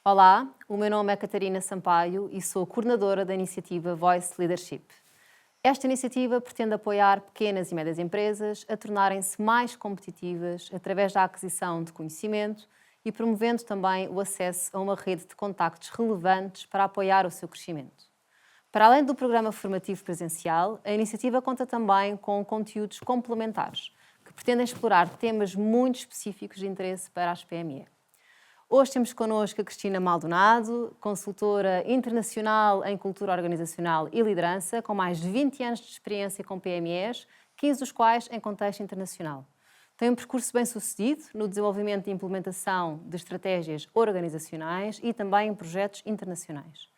Olá, o meu nome é Catarina Sampaio e sou coordenadora da iniciativa Voice Leadership. Esta iniciativa pretende apoiar pequenas e médias empresas a tornarem-se mais competitivas através da aquisição de conhecimento e promovendo também o acesso a uma rede de contactos relevantes para apoiar o seu crescimento. Para além do programa formativo presencial, a iniciativa conta também com conteúdos complementares que pretendem explorar temas muito específicos de interesse para as PME. Hoje temos connosco a Cristina Maldonado, consultora internacional em cultura organizacional e liderança, com mais de 20 anos de experiência com PMEs, 15 dos quais em contexto internacional. Tem um percurso bem-sucedido no desenvolvimento e implementação de estratégias organizacionais e também em projetos internacionais.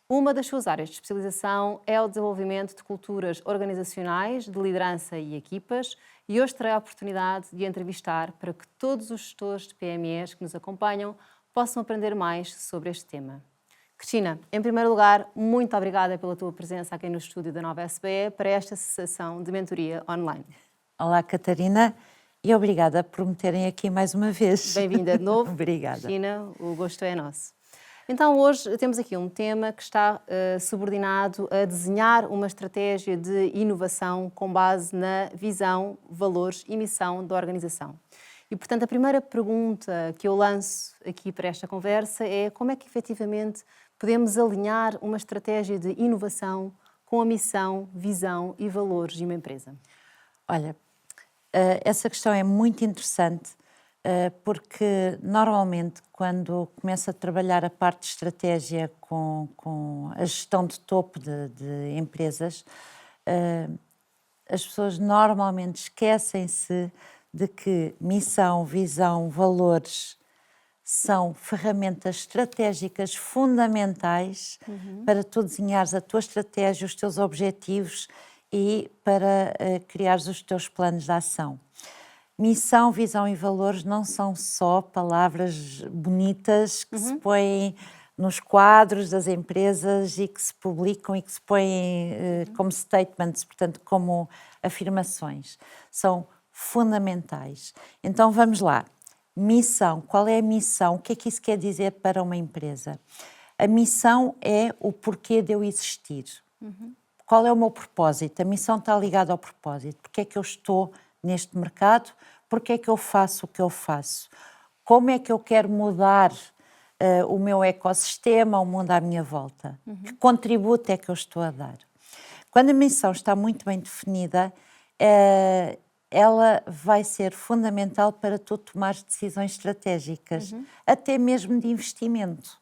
Uma das suas áreas de especialização é o desenvolvimento de culturas organizacionais, de liderança e equipas, e hoje terei a oportunidade de a entrevistar para que todos os gestores de PMEs que nos acompanham possam aprender mais sobre este tema. Cristina, em primeiro lugar, muito obrigada pela tua presença aqui no estúdio da Nova SBE para esta sessão de mentoria online. Olá, Catarina, e obrigada por me terem aqui mais uma vez. Bem-vinda de novo. Obrigada. Cristina, o gosto é nosso. Então, hoje temos aqui um tema que está subordinado a desenhar uma estratégia de inovação com base na visão, valores e missão da organização. E, portanto, a primeira pergunta que eu lanço aqui para esta conversa é como é que, efetivamente, podemos alinhar uma estratégia de inovação com a missão, visão e valores de uma empresa? Olha, essa questão é muito interessante, porque normalmente quando começo a trabalhar a parte de estratégia com a gestão de topo de empresas, as pessoas normalmente esquecem-se de que missão, visão, valores são ferramentas estratégicas fundamentais para tu desenhares a tua estratégia, os teus objetivos e para criares os teus planos de ação. Missão, visão e valores não são só palavras bonitas que se põem nos quadros das empresas e que se publicam e que se põem como statements, portanto, como afirmações. São fundamentais. Então, vamos lá. Missão. Qual é a missão? O que é que isso quer dizer para uma empresa? A missão é o porquê de eu existir. Qual é o meu propósito? A missão está ligada ao propósito. Porque é que eu estou neste mercado? Porque é que eu faço o que eu faço? Como é que eu quero mudar o meu ecossistema, o mundo à minha volta? Que contributo é que eu estou a dar? Quando a missão está muito bem definida, ela vai ser fundamental para tu tomar decisões estratégicas, até mesmo de investimento.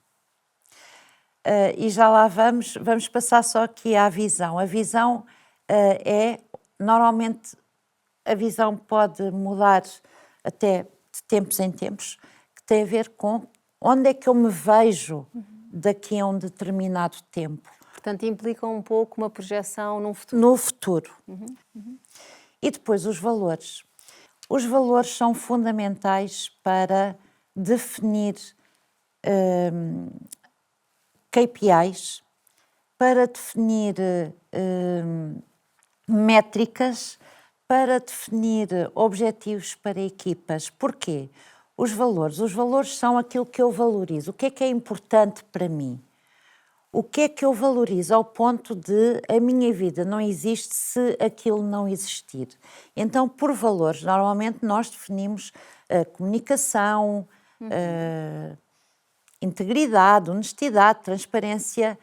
E já lá vamos passar só aqui à visão. A visão normalmente, a visão pode mudar até de tempos em tempos, que tem a ver com onde é que eu me vejo daqui a um determinado tempo. Portanto, implica um pouco uma projeção no futuro. No futuro. E depois os valores. Os valores são fundamentais para definir KPIs, para definir métricas, para definir objetivos para equipas. Porquê? Os valores são aquilo que eu valorizo. O que é importante para mim? O que é que eu valorizo ao ponto de a minha vida não existe se aquilo não existir? Então, por valores, normalmente nós definimos comunicação, integridade, honestidade, transparência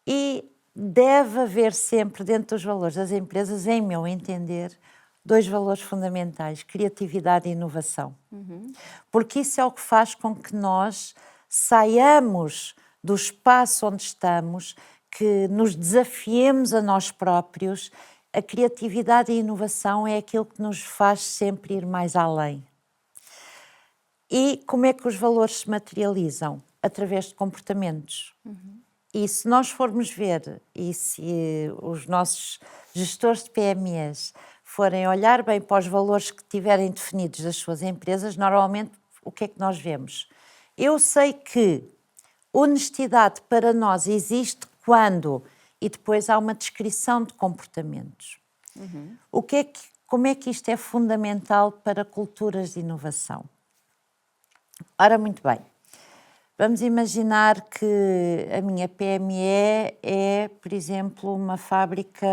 e deve haver sempre dentro dos valores das empresas, em meu entender, dois valores fundamentais, criatividade e inovação. Porque isso é o que faz com que nós saiamos do espaço onde estamos, que nos desafiemos a nós próprios. A criatividade e a inovação é aquilo que nos faz sempre ir mais além. E como é que os valores se materializam? Através de comportamentos. E se nós formos ver, e se os nossos gestores de PMEs forem olhar bem para os valores que tiverem definidos das suas empresas, normalmente o que é que nós vemos? Eu sei que honestidade para nós existe quando, e depois há uma descrição de comportamentos. Como é que isto é fundamental para culturas de inovação? Ora, muito bem. Vamos imaginar que a minha PME é, por exemplo, uma fábrica,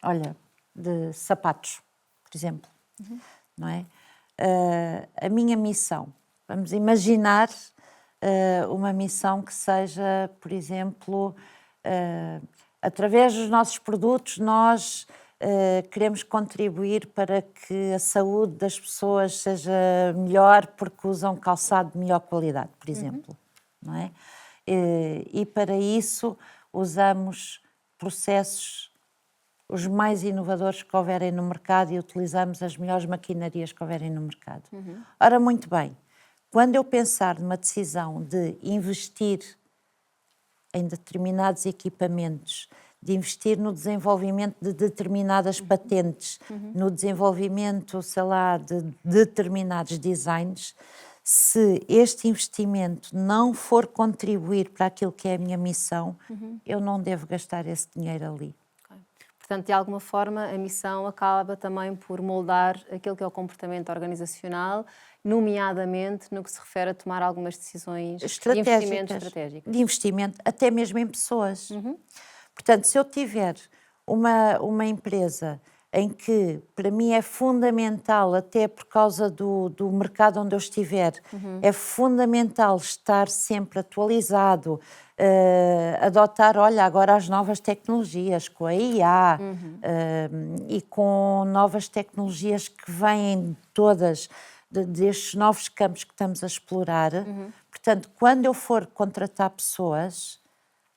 olha, de sapatos, por exemplo, não é? A minha missão, vamos imaginar uma missão que seja, por exemplo, através dos nossos produtos nós queremos contribuir para que a saúde das pessoas seja melhor porque usam calçado de melhor qualidade, por exemplo, não é? E para isso usamos processos os mais inovadores que houverem no mercado e utilizamos as melhores maquinarias que houverem no mercado. Ora, muito bem, quando eu pensar numa decisão de investir em determinados equipamentos, de investir no desenvolvimento de determinadas patentes, no desenvolvimento, sei lá, de determinados designs, se este investimento não for contribuir para aquilo que é a minha missão, eu não devo gastar esse dinheiro ali. Portanto, de alguma forma, a missão acaba também por moldar aquilo que é o comportamento organizacional, nomeadamente no que se refere a tomar algumas decisões de investimento estratégicas. De investimento, até mesmo em pessoas. Portanto, se eu tiver uma empresa em que, para mim, é fundamental, até por causa do mercado onde eu estiver, é fundamental estar sempre atualizado, adotar, olha, agora as novas tecnologias, com a IA e com novas tecnologias que vêm todas destes novos campos que estamos a explorar. Portanto, quando eu for contratar pessoas,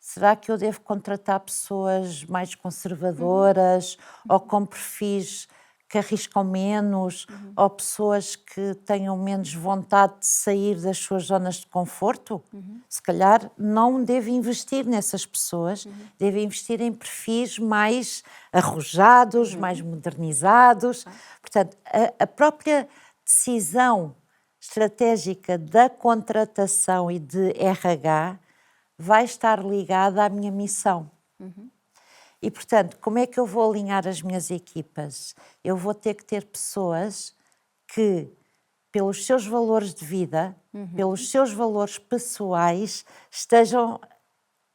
será que eu devo contratar pessoas mais conservadoras ou com perfis que arriscam menos ou pessoas que tenham menos vontade de sair das suas zonas de conforto? Se calhar não devo investir nessas pessoas, devo investir em perfis mais arrojados, mais modernizados. Portanto, a própria decisão estratégica da contratação e de RH vai estar ligada à minha missão. E, portanto, como é que eu vou alinhar as minhas equipas? Eu vou ter que ter pessoas que, pelos seus valores de vida, pelos seus valores pessoais, estejam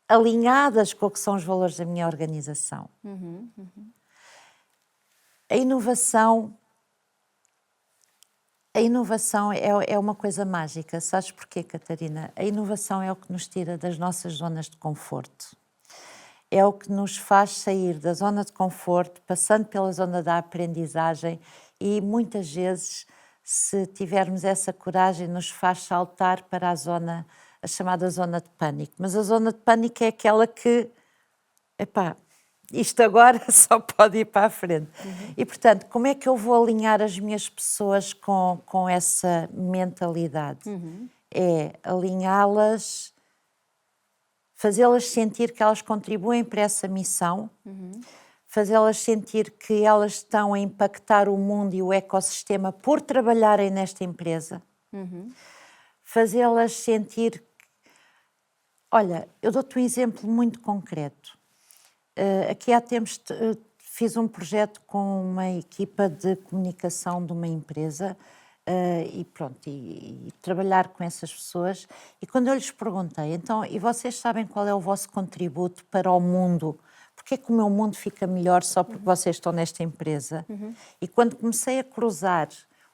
alinhadas com o que são os valores da minha organização. A inovação é uma coisa mágica. Sabes porquê, Catarina? A inovação é o que nos tira das nossas zonas de conforto. É o que nos faz sair da zona de conforto, passando pela zona da aprendizagem e, muitas vezes, se tivermos essa coragem, nos faz saltar para a chamada zona de pânico. Mas a zona de pânico é aquela que, isto agora só pode ir para a frente. E, portanto, como é que eu vou alinhar as minhas pessoas com essa mentalidade? É alinhá-las, fazê-las sentir que elas contribuem para essa missão, fazê-las sentir que elas estão a impactar o mundo e o ecossistema por trabalharem nesta empresa, fazê-las sentir... Olha, eu dou-te um exemplo muito concreto. Aqui há tempos fiz um projeto com uma equipa de comunicação de uma empresa e trabalhar com essas pessoas. E quando eu lhes perguntei, então, e vocês sabem qual é o vosso contributo para o mundo? Porque é que o meu mundo fica melhor só porque vocês estão nesta empresa? E quando comecei a cruzar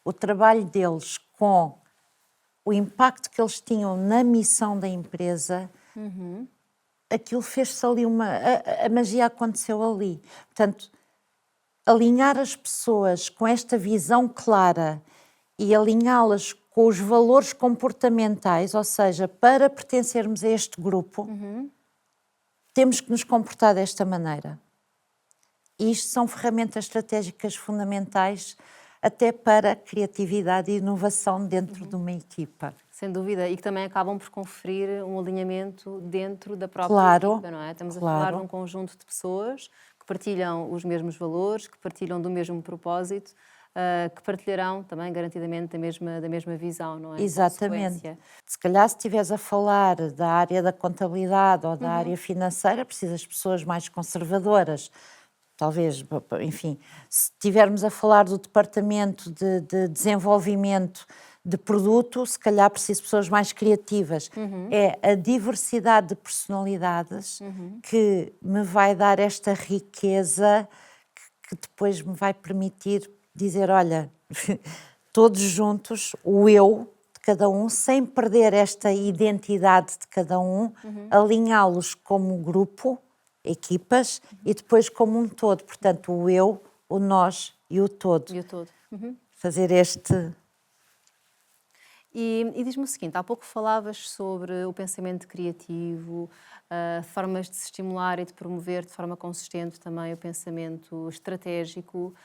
o trabalho deles com o impacto que eles tinham na missão da empresa, aquilo fez-se ali a magia aconteceu ali. Portanto, alinhar as pessoas com esta visão clara e alinhá-las com os valores comportamentais, ou seja, para pertencermos a este grupo, temos que nos comportar desta maneira. E isto são ferramentas estratégicas fundamentais até para a criatividade e inovação dentro de uma equipa. Sem dúvida, e que também acabam por conferir um alinhamento dentro da própria equipa, não é? Estamos a falar de um conjunto de pessoas que partilham os mesmos valores, que partilham do mesmo propósito, que partilharão também garantidamente da mesma visão, não é? Exatamente. Se calhar se estiveres a falar da área da contabilidade ou da área financeira, precisas de pessoas mais conservadoras. Talvez, enfim, se estivermos a falar do departamento de desenvolvimento de produto, se calhar preciso de pessoas mais criativas. É a diversidade de personalidades que me vai dar esta riqueza que depois me vai permitir dizer, olha, todos juntos, o eu de cada um, sem perder esta identidade de cada um, alinhá-los como grupo, equipas, e depois como um todo. Portanto, o eu, o nós e o todo. E o todo. Fazer este... E diz-me o seguinte, há pouco falavas sobre o pensamento criativo, formas de se estimular e de promover de forma consistente também o pensamento estratégico.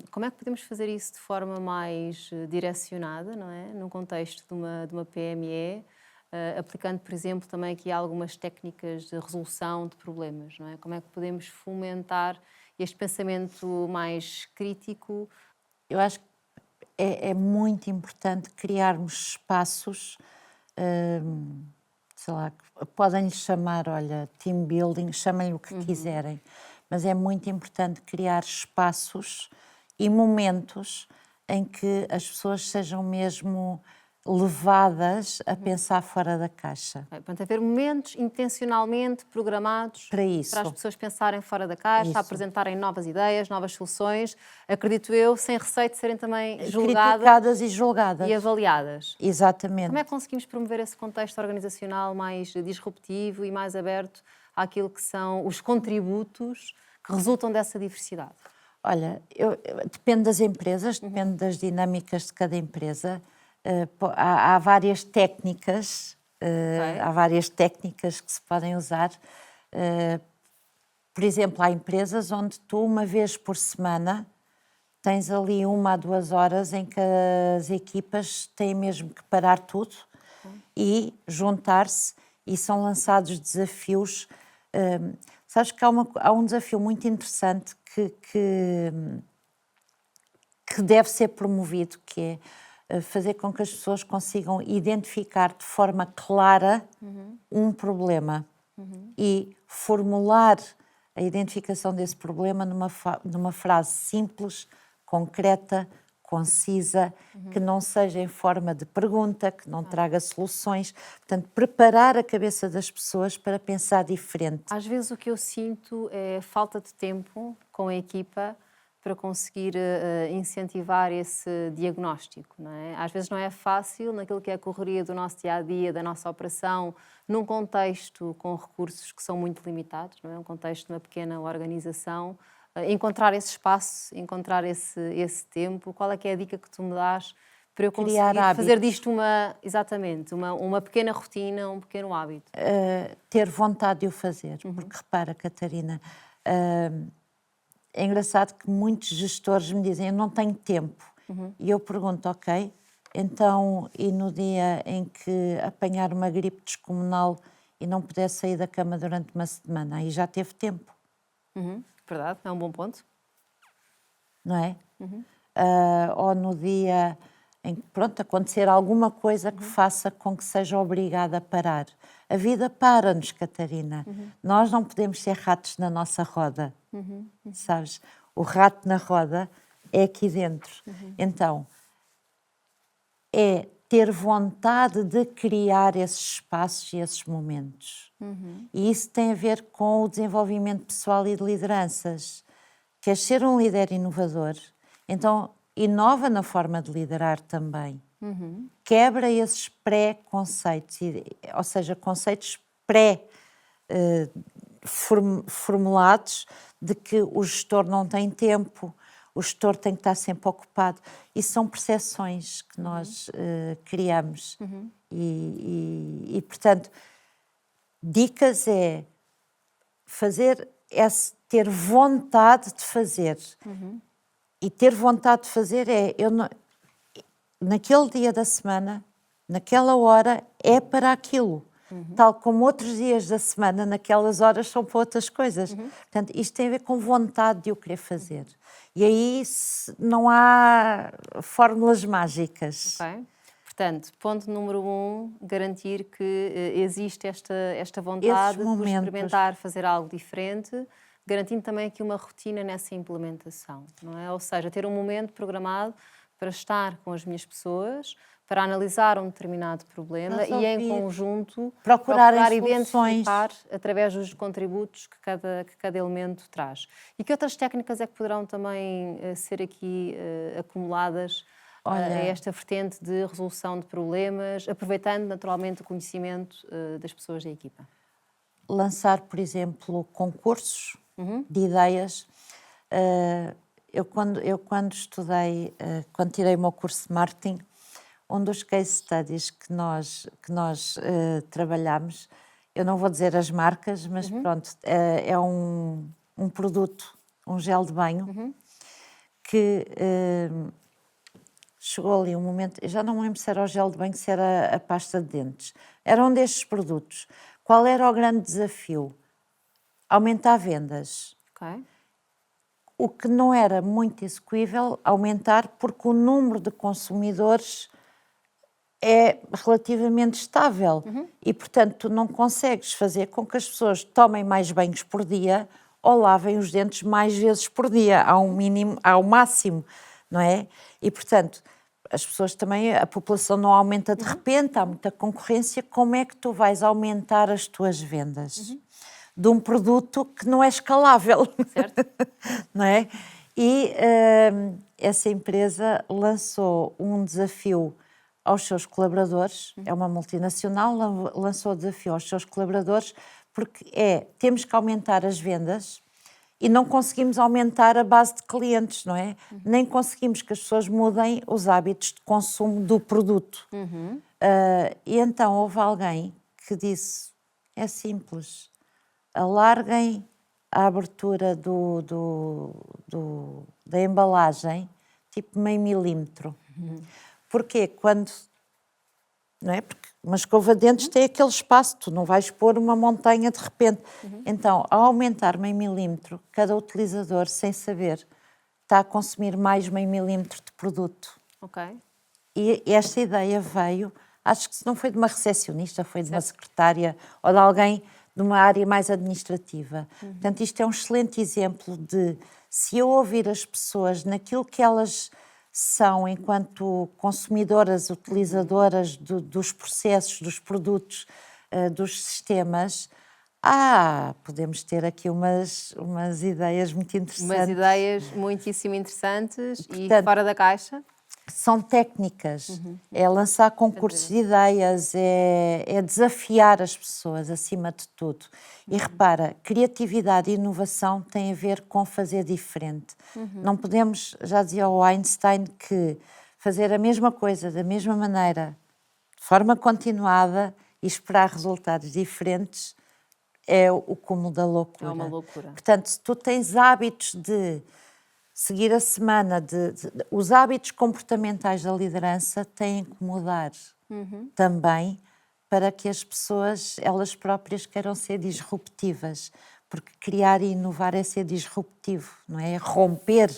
Como é que podemos fazer isso de forma mais direcionada, não é? Num contexto de uma PME, aplicando, por exemplo, também aqui algumas técnicas de resolução de problemas, não é? Como é que podemos fomentar este pensamento mais crítico? Eu acho que é muito importante criarmos espaços, sei lá, podem-lhe chamar, olha, team building, chamem-lhe o que quiserem, mas é muito importante criar espaços e momentos em que as pessoas sejam mesmo levadas a pensar fora da caixa. Portanto, haver momentos intencionalmente programados Para isso. para as pessoas pensarem fora da caixa, Isso. apresentarem novas ideias, novas soluções, acredito eu, sem receio de serem também julgadas Criticadas e julgadas. e avaliadas. Exatamente. Como é que conseguimos promover esse contexto organizacional mais disruptivo e mais aberto àquilo que são os contributos que resultam dessa diversidade? Olha, depende das empresas, depende das dinâmicas de cada empresa. Há várias técnicas, há várias técnicas que se podem usar. Por exemplo, há empresas onde tu, uma vez por semana, tens ali 1 a 2 horas em que as equipas têm mesmo que parar tudo e juntar-se, e são lançados desafios. Sabes que há um desafio muito interessante que deve ser promovido, que é fazer com que as pessoas consigam identificar de forma clara um problema e formular a identificação desse problema numa frase simples, concreta, concisa, que não seja em forma de pergunta, que não traga soluções. Portanto, preparar a cabeça das pessoas para pensar diferente. Às vezes o que eu sinto é falta de tempo com a equipa para conseguir incentivar esse diagnóstico, não é? Às vezes não é fácil, naquilo que é a correria do nosso dia-a-dia, da nossa operação, num contexto com recursos que são muito limitados, não é? Um contexto de uma pequena organização, encontrar esse espaço, encontrar esse tempo. Qual é que é a dica que tu me dás para eu conseguir fazer disto uma pequena rotina, um pequeno hábito? Ter vontade de o fazer, porque repara, Catarina, é engraçado que muitos gestores me dizem, eu não tenho tempo. E eu pergunto, ok, então, e no dia em que apanhar uma gripe descomunal e não puder sair da cama durante uma semana, aí já teve tempo. Verdade, é um bom ponto. Não é? Ou no dia em que, pronto, acontecer alguma coisa que faça com que seja obrigada a parar. A vida para-nos, Catarina. Nós não podemos ser ratos na nossa roda. Sabes? O rato na roda é aqui dentro. Então, é ter vontade de criar esses espaços e esses momentos. E isso tem a ver com o desenvolvimento pessoal e de lideranças. Queres ser um líder inovador? Então, inova na forma de liderar também. Quebra esses pré-conceitos, ou seja, conceitos pré-formulados de que o gestor não tem tempo, o gestor tem que estar sempre ocupado. Isso são percepções que nós criamos. E, portanto, dicas é ter vontade de fazer. E ter vontade de fazer naquele dia da semana, naquela hora, é para aquilo. Tal como outros dias da semana, naquelas horas, são para outras coisas. Portanto, isto tem a ver com vontade de o querer fazer. E aí não há fórmulas mágicas. Ok. Portanto, ponto número 1, garantir que existe esta vontade de experimentar fazer algo diferente, garantindo também aqui uma rotina nessa implementação, não é? Ou seja, ter um momento programado para estar com as minhas pessoas, para analisar um determinado problema e, em conjunto, procurar identificar através dos contributos que cada elemento traz. E que outras técnicas é que poderão também ser aqui acumuladas a esta vertente de resolução de problemas, aproveitando naturalmente o conhecimento das pessoas da equipa? Lançar, por exemplo, concursos de ideias. Eu quando estudei, quando tirei o meu curso de marketing, um dos case studies que nós trabalhamos, eu não vou dizer as marcas, mas pronto, é um produto, um gel de banho, que chegou ali um momento, eu já não me lembro se era o gel de banho, se era a pasta de dentes. Era um destes produtos. Qual era o grande desafio? Aumentar vendas. Ok. O que não era muito execuível, aumentar, porque o número de consumidores é relativamente estável e, portanto, tu não consegues fazer com que as pessoas tomem mais banhos por dia ou lavem os dentes mais vezes por dia, ao máximo, não é? E, portanto, as pessoas também, a população não aumenta de repente, há muita concorrência, como é que tu vais aumentar as tuas vendas de um produto que não é escalável? Certo. Não é? E essa empresa lançou um desafio aos seus colaboradores, é uma multinacional, lançou o desafio aos seus colaboradores, porque temos que aumentar as vendas e não conseguimos aumentar a base de clientes, não é? Nem conseguimos que as pessoas mudem os hábitos de consumo do produto. E então houve alguém que disse, é simples, alarguem a abertura da embalagem, tipo meio milímetro. Porquê? Não é? Porque uma escova de dentes tem aquele espaço, tu não vais pôr uma montanha de repente. Então, ao aumentar meio milímetro, cada utilizador, sem saber, está a consumir mais meio milímetro de produto. Ok. E esta ideia veio, acho que não foi de uma recepcionista, foi de uma secretária ou de alguém de uma área mais administrativa. Portanto, isto é um excelente exemplo de, se eu ouvir as pessoas naquilo que elas são enquanto consumidoras, utilizadoras dos processos, dos produtos, dos sistemas, podemos ter aqui umas ideias muito interessantes. Umas ideias muitíssimo interessantes. Portanto, e fora da caixa. São técnicas, é lançar concursos de ideias, é desafiar as pessoas acima de tudo. E repara, criatividade e inovação têm a ver com fazer diferente. Não podemos, já dizia o Einstein, que fazer a mesma coisa da mesma maneira, de forma continuada e esperar resultados diferentes é o cúmulo da loucura. É uma loucura. Portanto, se tu tens hábitos de seguir a semana, os hábitos comportamentais da liderança têm que mudar também para que as pessoas, elas próprias, queiram ser disruptivas, porque criar e inovar é ser disruptivo, não é? É romper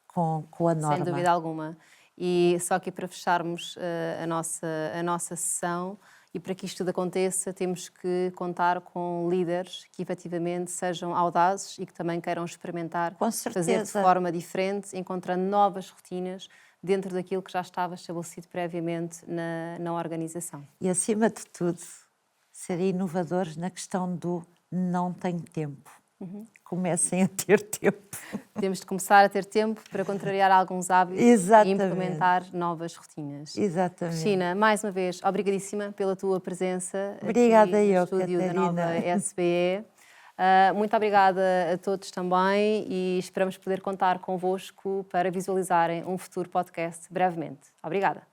com a norma. Sem dúvida alguma. E só aqui para fecharmos a nossa sessão, e para que isto tudo aconteça, temos que contar com líderes que efetivamente sejam audazes e que também queiram experimentar, fazer de forma diferente, encontrando novas rotinas dentro daquilo que já estava estabelecido previamente na organização. E, acima de tudo, serem inovadores na questão do não tenho tempo. Comecem a ter tempo. Temos de começar a ter tempo para contrariar alguns hábitos e implementar novas rotinas. Exatamente. Cristina, mais uma vez, obrigadíssima pela tua presença. Obrigada aqui no eu, estúdio Catarina. da Nova SBE. Muito obrigada a todos também e esperamos poder contar convosco para visualizarem um futuro podcast brevemente. Obrigada.